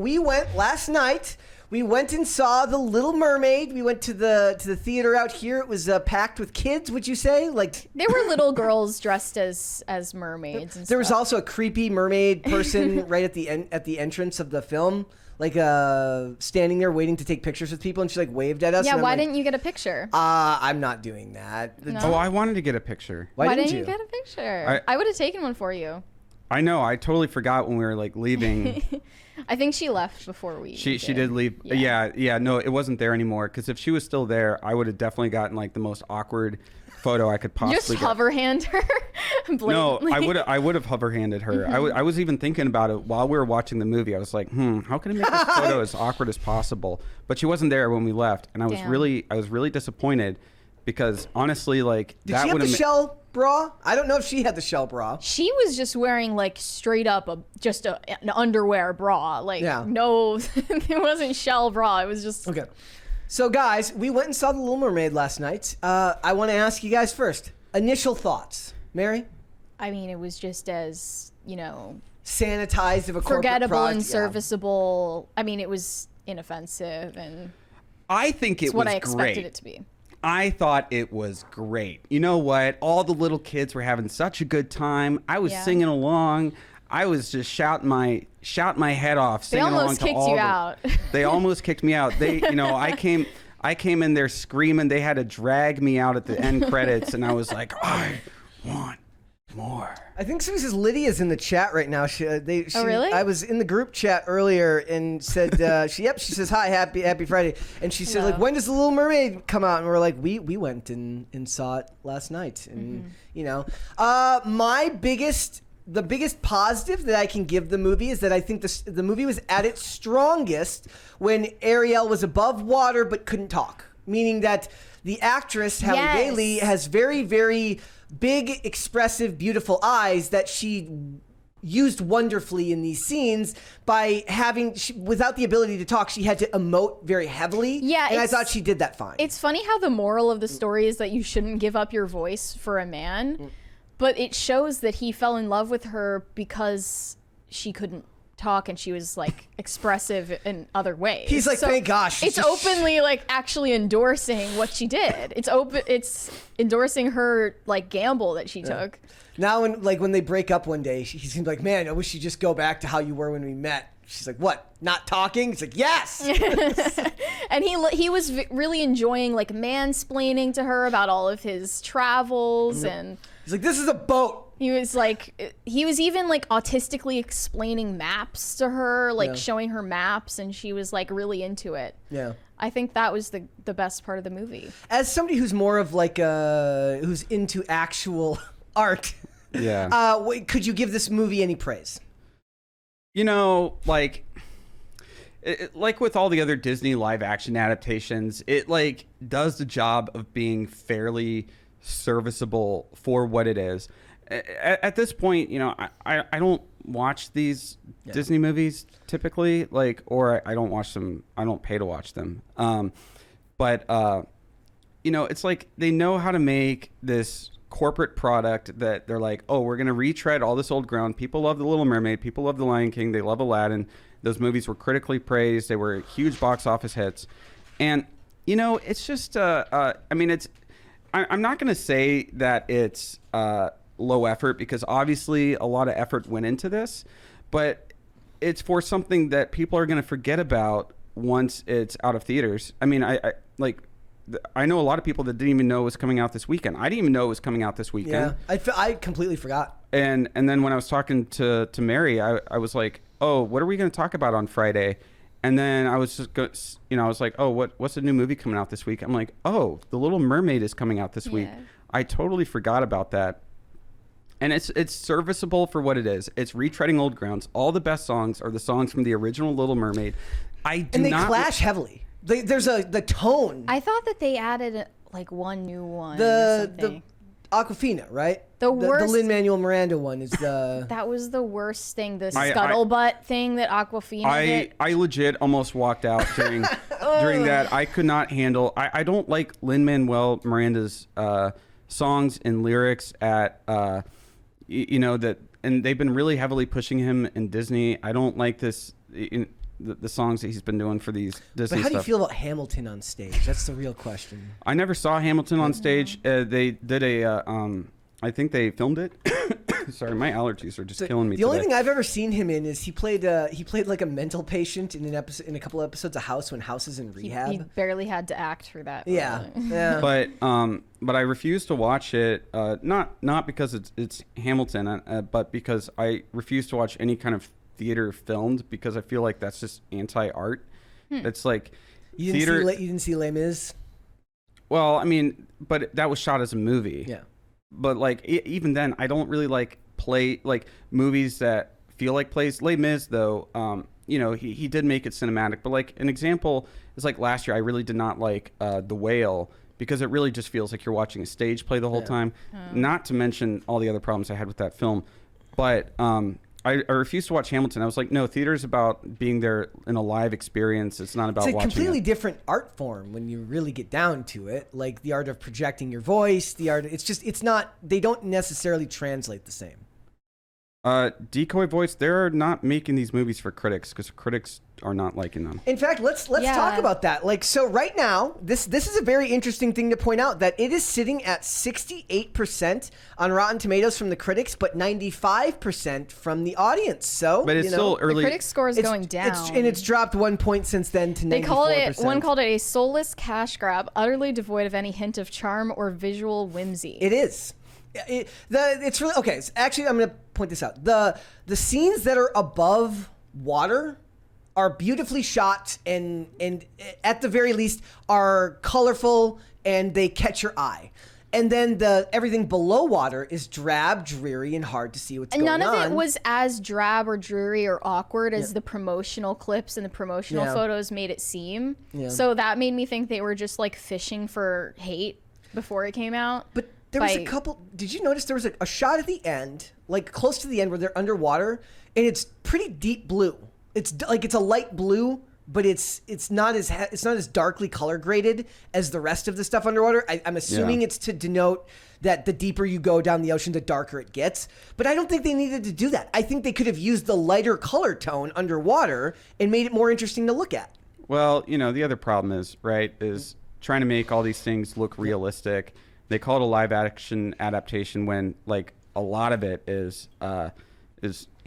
we went last night. We went and saw The Little Mermaid. We went to the theater out here. It was packed with kids. Would you say? Like there were little girls dressed as mermaids. And there was also a creepy mermaid person right at the entrance of the film, like standing there waiting to take pictures with people, and she like waved at us. Yeah, and why didn't you get a picture? I'm not doing that. No? Oh, I wanted to get a picture. Why didn't you get a picture? I would have taken one for you. I know. I totally forgot when we were like leaving. I think she left before we. She did leave. Yeah. No, it wasn't there anymore. Because if she was still there, I would have definitely gotten like the most awkward photo I could possibly just hover hand her. No, I would have hover handed her. I was even thinking about it while we were watching the movie. I was like, how can I make this photo as awkward as possible? But she wasn't there when we left, and I was really disappointed because honestly, like did she have the shell bra? I don't know if she had the shell bra. She was just wearing like straight up an underwear bra. Like no, it wasn't shell bra. It was just okay. So guys, we went and saw The Little Mermaid last night. I want to ask you guys first. Initial thoughts. Mary? I mean, it was just as, sanitized of a corporate forgettable product. and serviceable. I mean, it was inoffensive and I think it was what I expected great. It to be. I thought it was great. You know what? All the little kids were having such a good time. I was singing along. I was just shouting my head off, singing along to all. They almost kicked you out. They almost kicked me out. I came in there screaming. They had to drag me out at the end credits, and I was like, I want more. I think somebody says Lydia's in the chat right now. Oh, really? I was in the group chat earlier and said, she says, hi, happy Friday. And she said, like, when does The Little Mermaid come out? And we're like, we went and saw it last night. And, the biggest positive that I can give the movie is that I think the movie was at its strongest when Ariel was above water but couldn't talk. Meaning that the actress, Halle Bailey, has very, very big, expressive, beautiful eyes that she used wonderfully in these scenes by without the ability to talk, she had to emote very heavily. Yeah. And I thought she did that fine. It's funny how the moral of the story is that you shouldn't give up your voice for a man. But it shows that he fell in love with her because she couldn't talk and she was like expressive in other ways. He's like, thank gosh. It's openly like actually endorsing what she did. It's endorsing her like gamble that she took. Now when they break up one day, he seems like, man, I wish you'd just go back to how you were when we met. She's like, what? Not talking? He's like, yes. And he was really enjoying like mansplaining to her about all of his travels and. He's like, this is a boat. He was even like autistically explaining maps to her, like showing her maps, and she was like really into it. Yeah. I think that was the best part of the movie. As somebody who's more of like who's into actual art, could you give this movie any praise? Like with all the other Disney live action adaptations, it like does the job of being fairly serviceable for what it is. At this point, I don't watch these Disney movies typically, or I don't watch them. I don't pay to watch them. But it's like they know how to make this corporate product that they're like, oh, we're going to retread all this old ground. People love The Little Mermaid. People love The Lion King. They love Aladdin. Those movies were critically praised. They were huge box office hits. And, it's just, I'm not going to say that it's low effort because obviously a lot of effort went into this, but it's for something that people are going to forget about once it's out of theaters. I mean, I know a lot of people that didn't even know it was coming out this weekend. I didn't even know it was coming out this weekend. Yeah, I completely forgot. And then when I was talking to Mary, I was like, oh, what are we going to talk about on Friday? And then I was just, I was like, oh, what's the new movie coming out this week? I'm like, oh, The Little Mermaid is coming out this week. I totally forgot about that. And it's serviceable for what it is. It's retreading old grounds. All the best songs are the songs from the original Little Mermaid. And they clash heavily. There's the tone. I thought that they added like one new one. The Aquafina, right? The worst. The Lin-Manuel Miranda one is the. That was the worst thing. The scuttlebutt thing that Aquafina did. I legit almost walked out during that. I could not handle. I don't like Lin-Manuel Miranda's songs and lyrics at that, and they've been really heavily pushing him in Disney. I don't like this. the songs that he's been doing for these Disney But how do you stuff. feel about Hamilton on stage? That's the real question. I never saw Hamilton on stage. They did I think they filmed it. Sorry, my allergies are just killing me. The only thing I've ever seen him in is he played like a mental patient in a couple episodes of House when House is in rehab. He barely had to act for that. Yeah, really. yeah. But I refuse to watch it. Not because it's Hamilton, but because I refuse to watch any kind of theater filmed because I feel like that's just anti-art. It's like You theater. didn't see Les Mis? Well, I mean, but that was shot as a movie. Yeah. But like even then, I don't really like movies that feel like plays. Les Mis, though, he did make it cinematic. But like an example is like last year, I really did not like The Whale because it really just feels like you're watching a stage play the whole time. Not to mention all the other problems I had with that film. But I refused to watch Hamilton. I was like, no, theater's about being there in a live experience. It's not about It's a watching completely it. different art form when you really get down to it. Like the art of projecting your voice, it's not, they don't necessarily translate the same. Decoy voice, they're not making these movies for critics because critics are not liking them. In fact, let's talk about that. Like, so right now, this is a very interesting thing to point out that it is sitting at 68% on Rotten Tomatoes from the critics, but 95% from the audience. So, But it's still The early. critics score is going down. and it's dropped 1 point since then to 94%. One called it a soulless cash grab, utterly devoid of any hint of charm or visual whimsy. It is. It's really okay. Actually, I'm going to point this out. The scenes that are above water are beautifully shot and at the very least are colorful and they catch your eye. And then everything below water is drab, dreary, and hard to see what's going on. And none of it was as drab or dreary or awkward as the promotional clips and the promotional photos made it seem. Yeah. So that made me think they were just like fishing for hate before it came out. But there was a couple. Did you notice there was a shot at the end, like close to the end, where they're underwater, and it's pretty deep blue. It's like it's a light blue, but it's not as darkly color graded as the rest of the stuff underwater. I'm assuming it's to denote that the deeper you go down the ocean, the darker it gets. But I don't think they needed to do that. I think they could have used the lighter color tone underwater and made it more interesting to look at. Well, the other problem is trying to make all these things look realistic. They call it a live action adaptation when like a lot of it is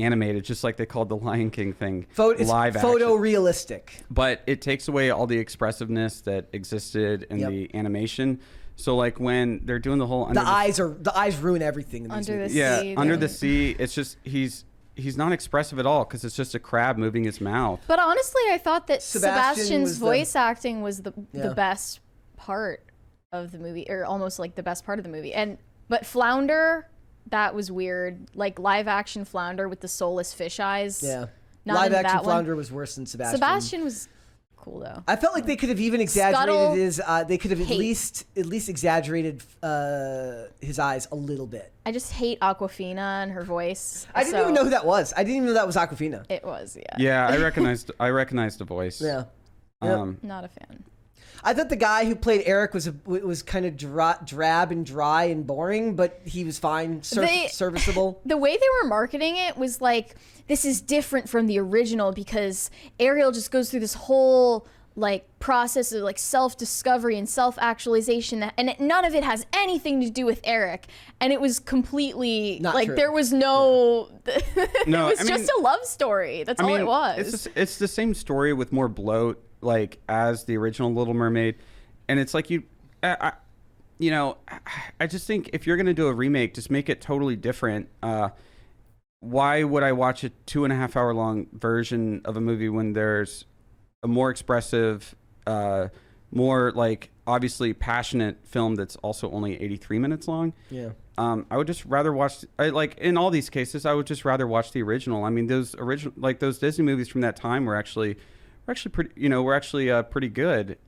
animated, just like they called the Lion King thing live action. Photorealistic. But it takes away all the expressiveness that existed in the animation. So like when they're doing the whole the eyes ruin everything in these movies. Under the sea, it's just he's not expressive at all because it's just a crab moving his mouth. But honestly, I thought that was Sebastian's voice acting was the best part of the movie, or almost like the best part of the movie. But Flounder, that was weird. Like live action Flounder with the soulless fish eyes. Yeah. Not Live into action that one. Flounder was worse than Sebastian. Sebastian was cool though. I felt like they could have even exaggerated his. They could have at Hate. least exaggerated his eyes a little bit. I just hate Aquafina and her voice. I didn't even know who that was. I didn't even know that was Aquafina. It was, yeah. Yeah, I recognized the voice. Yeah. Not a fan. I thought the guy who played Eric was kind of drab and dry and boring, but he was fine, serviceable. The way they were marketing it was like, this is different from the original because Ariel just goes through this whole like process of like self-discovery and self-actualization, and none of it has anything to do with Eric. And it was completely Not like true. there was no. No, it was just a love story. That's all it was. It's the same story with more bloat, like as the original Little Mermaid, and it's like I just think if you're gonna do a remake, just make it totally different. Why would I watch a 2.5 hour long version of a movie when there's a more expressive, more like obviously passionate film that's also only 83 minutes long? Yeah. I would just rather watch, in all these cases, I would just rather watch the original. I mean, those Disney movies from that time were actually pretty good.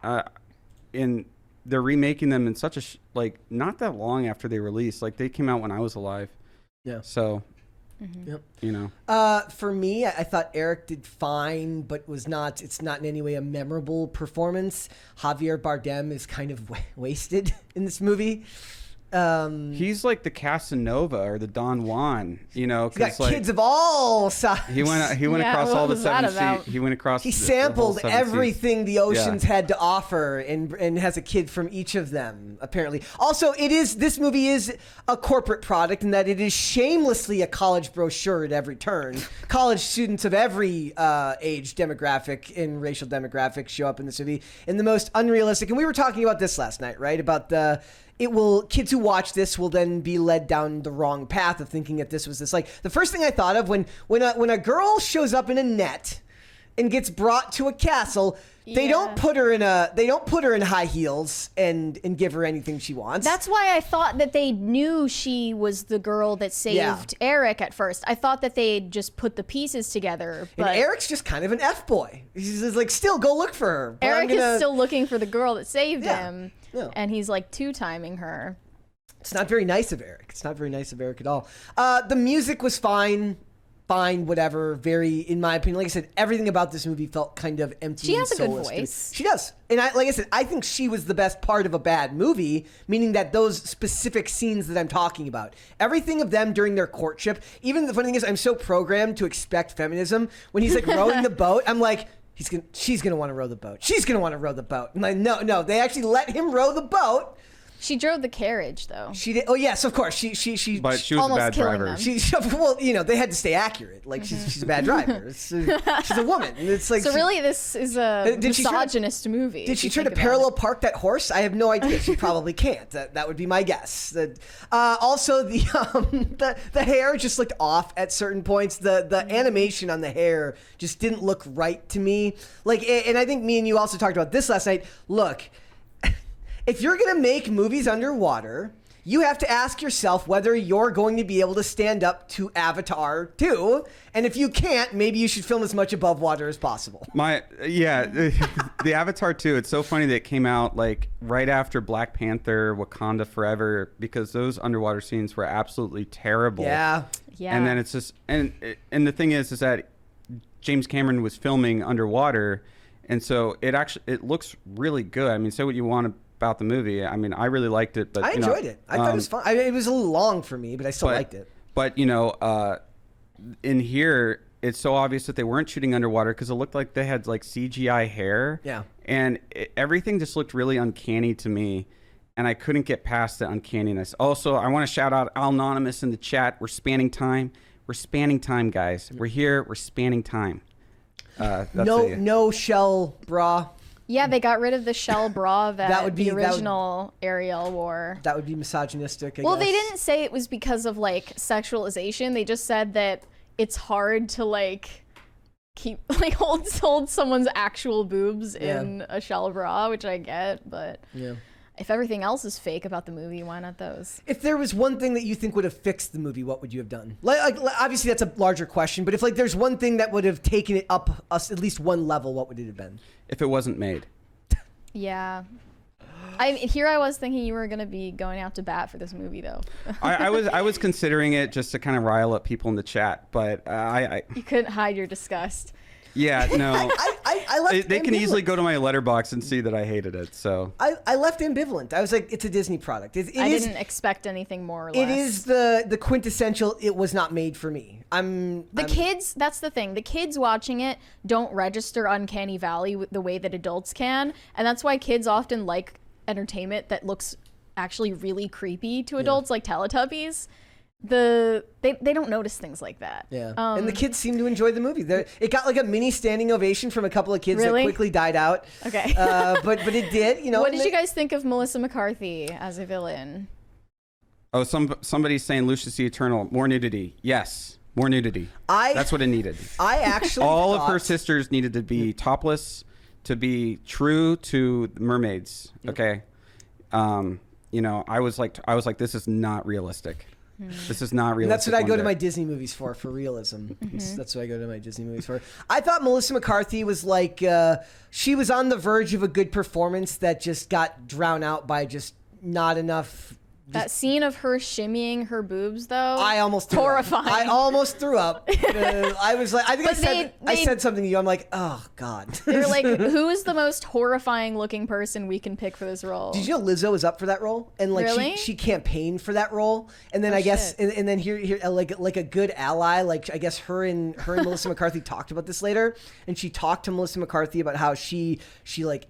And they're remaking them in such a not that long after they released. Like they came out when I was alive. Yeah. So, for me, I thought Eric did fine, but it's not in any way a memorable performance. Javier Bardem is kind of wasted in this movie. He's like the Casanova or the Don Juan, you know. He's got kids of all sizes. He went Yeah, across what all the was that 7 about? seas. He went across. He the whole sampled 7 seas. everything the oceans had to offer, and has a kid from each of them. Apparently, also this movie is a corporate product in that it is shamelessly a college brochure at every turn. College students of every age demographic and racial demographic show up in this movie in the most unrealistic. And we were talking about this last night, right? About kids who watch this will then be led down the wrong path of thinking that this was this. Like, the first thing I thought of when a girl shows up in a net and gets brought to a castle, they don't put her in high heels and give her anything she wants. That's why I thought that they knew she was the girl that saved Eric at first. I thought that they just put the pieces together. But and Eric's just kind of an F-boy. He's just like, still go look for her. Eric is still looking for the girl that saved him. Yeah. And he's like two-timing her. It's not very nice of Eric. It's not very nice of Eric at all. The music was fine, whatever. Very, in my opinion, like I said, everything about this movie felt kind of empty. She and has a good soulless to me. voice. She does, and like I said, I think she was the best part of a bad movie. Meaning that those specific scenes that I'm talking about, everything of them during their courtship. Even the funny thing is, I'm so programmed to expect feminism. When he's like rowing the boat, I'm like, she's gonna want to row the boat. She's gonna want to row the boat. And like, no, they actually let him row the boat. She drove the carriage, though. She did. Oh yes, of course. But she was a bad driver. Well, they had to stay accurate. Like she's a bad driver. She's a woman. And it's like, so really, this is a misogynist movie. Did she try to parallel park that horse? I have no idea. She probably can't. That would be my guess. Also, the hair just looked off at certain points. The animation on the hair just didn't look right to me. Like, and I think me and you also talked about this last night. Look. If you're going to make movies underwater, you have to ask yourself whether you're going to be able to stand up to Avatar 2. And if you can't, maybe you should film as much above water as possible. The Avatar 2, it's so funny that it came out like right after Black Panther, Wakanda Forever, because those underwater scenes were absolutely terrible. Yeah. And then it's just, and the thing is that James Cameron was filming underwater. And so it looks really good. I mean, say what you want about the movie. I mean, I really liked it, but I enjoyed it. I thought it was fun. It was a little long for me, but I still liked it. But in here, it's so obvious that they weren't shooting underwater because it looked like they had like CGI hair. Yeah. And everything just looked really uncanny to me, and I couldn't get past the uncanniness. Also, I want to shout out Anonymous in the chat. We're spanning time. We're spanning time, guys. We're here. We're spanning time. No shell bra. Yeah, they got rid of the shell bra that would be the original that would, Ariel wore. That would be misogynistic, I guess. They didn't say it was because of like sexualization. They just said that it's hard to like keep like hold someone's actual boobs in a shell bra, which I get, but if everything else is fake about the movie, why not those? If there was one thing that you think would have fixed the movie, what would you have done? Like obviously that's a larger question, but if like there's one thing that would have taken it up at least one level, what would it have been? If it wasn't made. Yeah. I was thinking you were going to be going out to bat for this movie, though. I was considering it just to kind of rile up people in the chat, but you couldn't hide your disgust. Yeah, no. I left they can easily go to my letterbox and see that I hated it. So I left ambivalent. I was like, it's a Disney product. I didn't expect anything more or less. It is the quintessential. It was not made for me. Kids. That's the thing. The kids watching it don't register Uncanny Valley the way that adults can, and that's why kids often like entertainment that looks actually really creepy to adults, like Teletubbies. They don't notice things like that. Yeah. And the kids seem to enjoy the movie. It got like a mini standing ovation from a couple of kids that quickly died out. Okay. But it did, What did you guys think of Melissa McCarthy as a villain? Oh, somebody's saying Lucius the Eternal, more nudity. Yes, more nudity. That's what it needed. I actually all of her sisters needed to be topless to be true to mermaids. Okay. I was like, this is not realistic. This is not realistic. And that's what I go to my Disney movies for realism. That's what I go to my Disney movies for. I thought Melissa McCarthy was like, she was on the verge of a good performance that just got drowned out by just not enough That scene of her shimmying her boobs, though, I almost threw horrifying. Up. I almost threw up. I was like, I think I said something to you. I'm like, oh God. They're like, who is the most horrifying looking person we can pick for this role? Did you know Lizzo was up for that role? And like Really? she campaigned for that role. And then I guess and then here like a good ally, like I guess her and Melissa McCarthy talked about this later. And she talked to Melissa McCarthy about how she like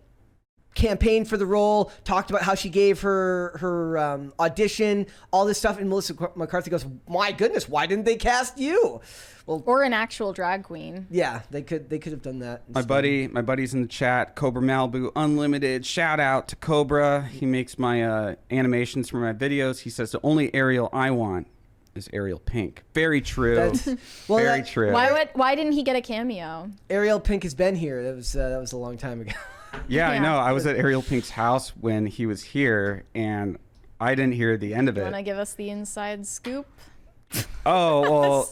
campaigned for the role, talked about how she gave her audition, all this stuff, and Melissa McCarthy goes, "My goodness, why didn't they cast you?" Well, or an actual drag queen. Yeah, they could have done that. My buddy's in the chat. Cobra Malibu Unlimited. Shout out to Cobra. He makes my animations for my videos. He says the only Ariel I want is Ariel Pink. Very true. Very true. Why didn't he get a cameo? Ariel Pink has been here. That was a long time ago. Yeah, I know. I was at Ariel Pink's house when he was here, and I didn't hear the end of it. Want to give us the inside scoop? Oh, well,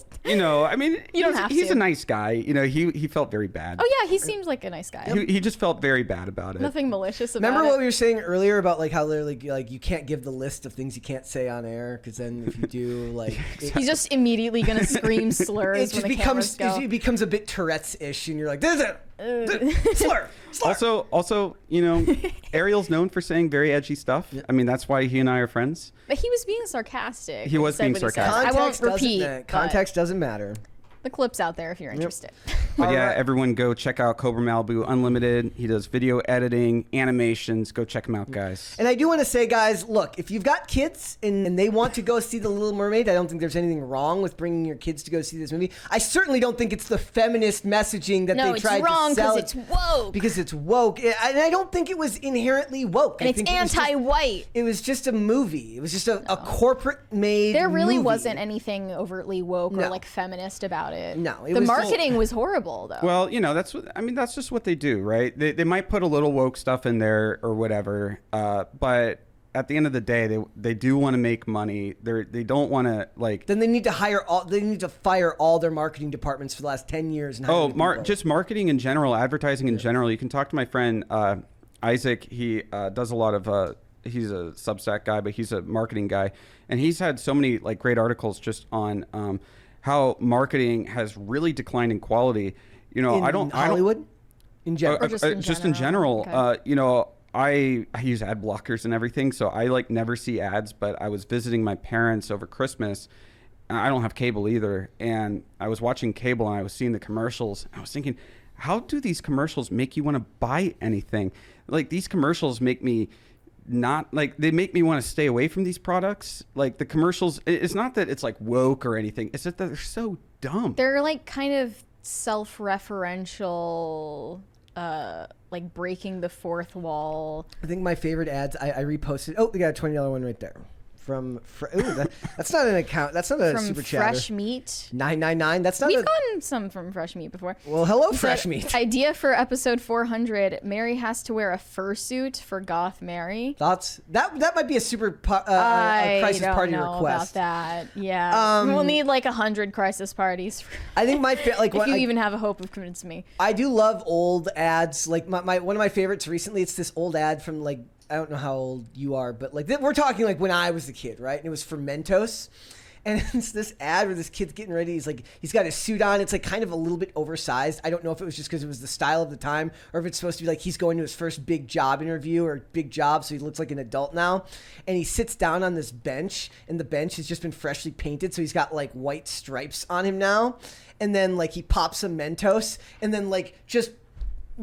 I mean, he's to. a nice guy. He felt very bad. Oh, yeah, he seems like a nice guy. He just felt very bad about it. Nothing malicious about it. Remember what we were saying earlier about like how they're like you can't give the list of things you can't say on air because then if you do like he's just immediately gonna scream slurs when the cameras go. It becomes a bit Tourette's-ish and you're like, this is it. Slur. Also, Ariel's known for saying very edgy stuff. I mean, that's why he and I are friends. But he was being sarcastic. He was being sarcastic. I won't repeat. Context doesn't matter. The clip's out there if you're interested. But yeah, everyone go check out Cobra Malibu Unlimited. He does video editing, animations. Go check him out, guys. And I do want to say, guys, look, if you've got kids and they want to go see The Little Mermaid, I don't think there's anything wrong with bringing your kids to go see this movie. I certainly don't think it's the feminist messaging that they tried to sell. No, it's wrong because it's woke. Because it's woke. And I don't think it was inherently woke. And it's anti-white. It was just a movie. It was just a corporate-made There really movie. wasn't anything overtly woke or like feminist about it. No. The marketing was horrible, though. Well, that's just what they do, right? They might put a little woke stuff in there or whatever, but at the end of the day, they do want to make money. They don't want to like. Then they need to fire all their marketing departments for the last 10 years. And just marketing in general, advertising in general. You can talk to my friend Isaac. He does a lot of. He's a Substack guy, but he's a marketing guy, and he's had so many like great articles just on how marketing has really declined in quality. Hollywood? In general? Just in general. Okay. I use ad blockers and everything, so I like never see ads, but I was visiting my parents over Christmas, and I don't have cable either, and I was watching cable and I was seeing the commercials, and I was thinking, how do these commercials make you want to buy anything? Like, these commercials make me they make me want to stay away from these products. Like, the commercials, it's not that it's like woke or anything, it's that they're so dumb. They're like kind of self-referential, like breaking the fourth wall. I think my favorite ads, I reposted. Oh, we got a $20 one right there. That's not an account. That's not a from super chatter. Fresh Meat. 999. That's not. We've gotten some from Fresh Meat before. Well, hello, Fresh Meat. Idea for episode 400. Mary has to wear a fursuit for Goth Mary. Thoughts? That might be a super crisis party request. About that. Yeah. We'll need like 100 crisis parties. I think if you even have a hope of convincing me. I do love old ads. Like one of my favorites recently. It's this old ad from like. I don't know how old you are, but like we're talking like when I was a kid, right? And it was for Mentos. And it's this ad where this kid's getting ready. He's got his suit on. It's like kind of a little bit oversized. I don't know if it was just because it was the style of the time or if it's supposed to be like he's going to his first big job interview or big job. So he looks like an adult now. And he sits down on this bench and the bench has just been freshly painted. So he's got like white stripes on him now. And then like he pops a Mentos and then like just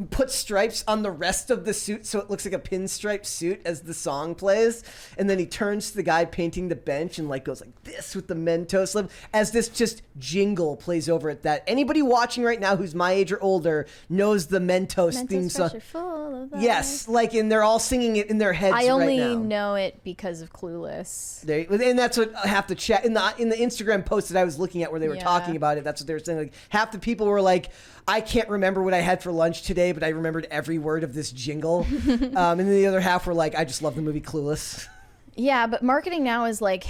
put stripes on the rest of the suit so it looks like a pinstripe suit as the song plays, and then he turns to the guy painting the bench and like goes like this with the Mentos lip as this just jingle plays over it. That anybody watching right now who's my age or older knows the Mentos theme song. Yes, like, and they're all singing it in their heads. I only right now. know it because of Clueless. And that's what half the chat in the Instagram post that I was looking at where they were talking about it. That's what they were saying. Like half the people were like, I can't remember what I had for lunch today, but I remembered every word of this jingle. And then the other half were like, I just love the movie Clueless. Yeah, but marketing now is like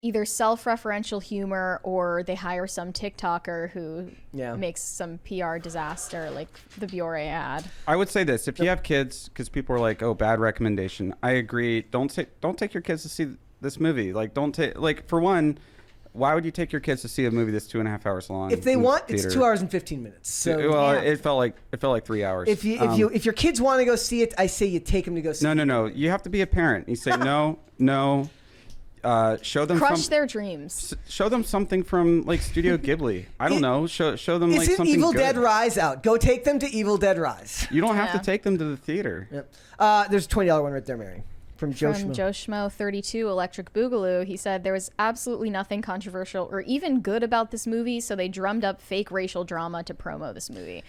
either self-referential humor or they hire some TikToker who makes some PR disaster, like the Biore ad. I would say this: if you have kids, because people are like, "Oh, bad recommendation." I agree. Don't take your kids to see this movie. Like, don't take, like, for one, why would you take your kids to see a movie that's 2.5 hours long? If they want, it's 2 hours and 15 minutes. So well, it felt like 3 hours. if your kids want to go see it, I say you take them to go see it. No. You have to be a parent. You say no. Show them Crush their dreams. Show them something from like Studio Ghibli. I don't know. Show them like Isn't something Evil good. Dead Rise out? Go take them to Evil Dead Rise. You don't have Yeah. to take them to the theater. Yep. There's a $20 one right there, Mary. From Joe From Schmo. Joe Schmo 32 Electric Boogaloo, he said there was absolutely nothing controversial or even good about this movie, so they drummed up fake racial drama to promo this movie.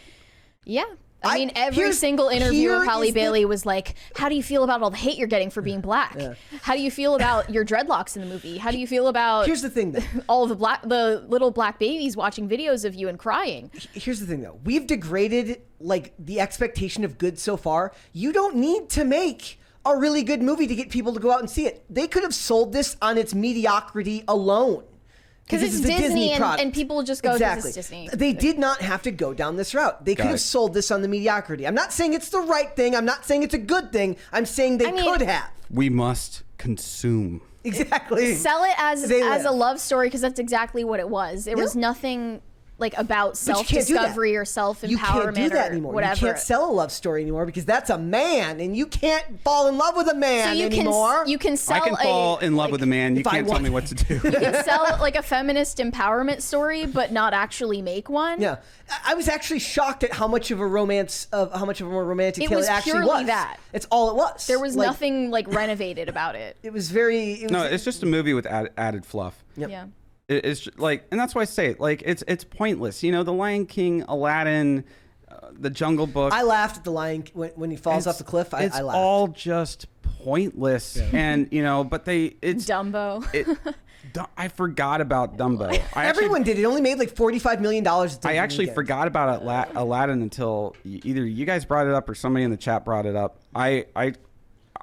Yeah. I mean, every single interview of Halle Bailey was like, how do you feel about all the hate you're getting for being black? Yeah. How do you feel about your dreadlocks in the movie? How do you feel about Here's the thing, though. all the little black babies watching videos of you and crying? Here's the thing, though. We've degraded like the expectation of good so far. You don't need to make a really good movie to get people to go out and see it. They could have sold this on its mediocrity alone. Because it's Disney and people just go, exactly. This is Disney. They did not have to go down this route. They could have sold this on the mediocrity. I'm not saying it's the right thing. I'm not saying it's a good thing. I'm saying they could have. We must consume. Exactly. Sell it as a love story, because that's exactly what it was. It was nothing like about self-discovery or self-empowerment. You can't do that anymore. Whatever. You can't sell a love story anymore because that's a man, and you can't fall in love with a man anymore. You can sell. I can fall in love with a man. You can't tell me what to do. You can sell like a feminist empowerment story, but not actually make one. Yeah, I was actually shocked at how much of a more romantic tale it actually was. Purely that. It's all it was. There was nothing like renovated about it. It was very. It's just a movie with added fluff. Yep. Yeah. It's like, and that's why I say, like, it's pointless. You know, The Lion King, Aladdin, The Jungle Book. I laughed at the lion when he falls off the cliff. I laughed. It's all just pointless, and you know, but it's Dumbo. I forgot about Dumbo. Everyone did. It only made like $45 million. I actually forgot about Aladdin until either you guys brought it up or somebody in the chat brought it up. I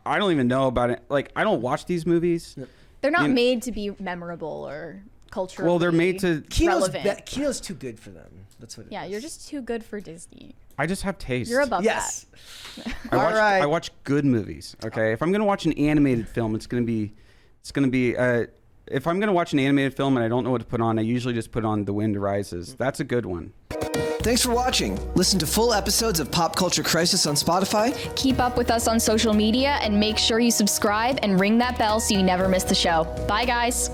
don't even know about it. Like, I don't watch these movies. They're not made to be memorable or culturally. Well, they're made to. Kino's too good for them. That's what. You're just too good for Disney. I just have taste. You're above that. I watch good movies. Okay, if I'm gonna watch an animated film, it's gonna be. If I'm gonna watch an animated film and I don't know what to put on, I usually just put on The Wind Rises. That's a good one. Thanks for watching. Listen to full episodes of Pop Culture Crisis on Spotify. Keep up with us on social media and make sure you subscribe and ring that bell so you never miss the show. Bye, guys.